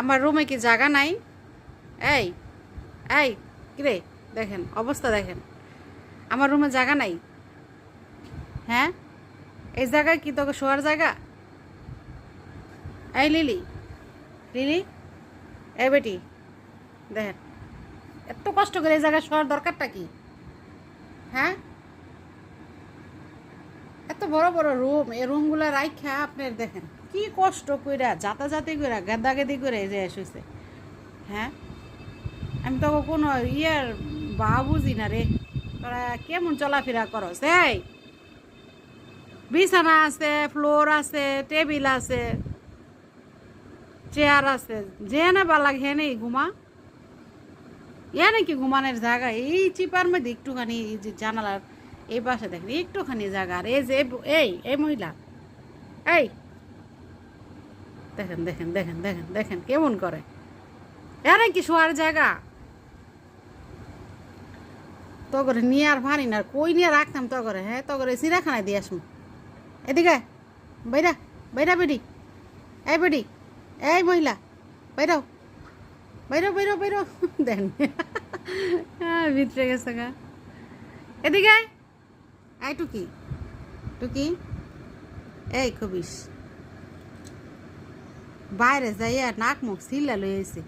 আমার রুমে কি জায়গা নাই? এই এই কিরে, দেখেন অবস্থা দেখেন, আমার রুমে জায়গা নাই। হ্যাঁ, এই জায়গায় কি তোকে শোয়ার জায়গা? এই লিলি, লিলি, এই বেটি, দেখেন এত কষ্ট করে এই জায়গায় শোয়ার দরকারটা কি? হ্যাঁ, এত বড় বড় রুম, এই রুমগুলো রাইখা আপনার দেখেন কি কষ্ট কইরা যাতাযাতি কইরা গেদাগেদি করে যে এসেছে। হ্যাঁ, আমি তো কোনো ইয়ার বা বুঝি না রে, তোরা কেমন চলাফেরা করস? এই বিছানা আছে, ফ্লোর আছে, টেবিল আছে, চেয়ার আছে, যে না বালা ঘেনে ঘুমা। ইয়া নাকি ঘুমানোর জায়গা? এই চিপার মধ্যে একটুখানি এই যে জানালার এই পাশে দেখেন একটুখানি জায়গা, আর এই যে এই এই মহিলা, এই দেখেন দেখেন দেখেন দেখেন দেখেন কেমন করে। এ নাকি শোয়ার জায়গা? তো করে নিয়ে আর ভারি না, কই নিয়ে রাখতাম তো করে। হ্যাঁ, তো করে চিড়াখানায় দিয়ে আসুন। এদিকে বাইরা, বাইরা বেডি, এই বেডি, এই মহিলা, বাইরাও, বাইরো বাইরো বাইরো। দেন ভিতরে গেছে গা। এদিকে আয় টুকি, টুকি, এই খবিস বাইরে যাইয়া নাক মুখ সিল্লা লই আইছে,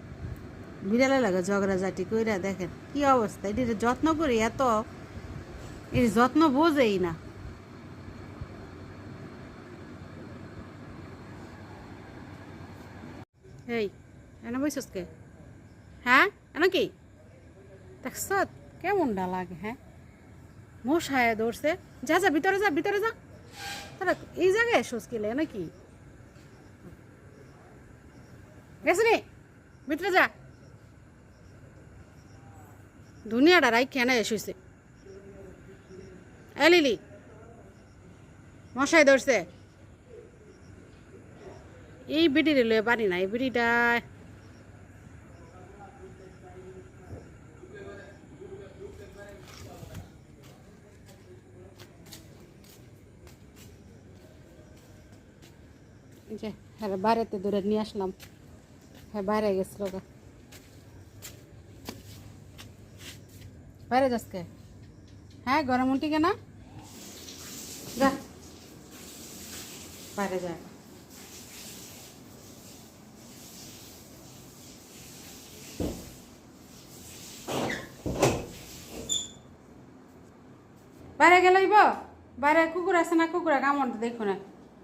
বিড়ালে লাগে ঝগড়া জাটি কইরা। দেখেন কি অবস্থা, এটির যত্ন করি এত, এর যত্ন বোঝেই না। এই এনে বইসস কে? হ্যাঁ, এনে কি দেখছ কেমনটা লাগে? হ্যাঁ, মশায় ধরছে। যা যা ভিতরে যা, ভিতরে যা। তারা এই জায়গায় এসোস কিলে নাকি? গেছে রে, ভিতরে যা। দুনিয়াটা রাই কেন এসেছে? এ লিলি, মশাই ধরছে। এই বিড়ির লয়ে পারি না, এই বিড়িটা যে হ্যাঁ বাইরেতে দূরে নিয়ে আসলাম। হ্যাঁ, বাইরে গেছিল গা। বাইরে যাসকে? হ্যাঁ, গরম উঠি কেনা, যা বাইরে যা। বাইরে গেলেইব, বাইরে কুকুর আছে না, কুকুরা কামড় দেখো না।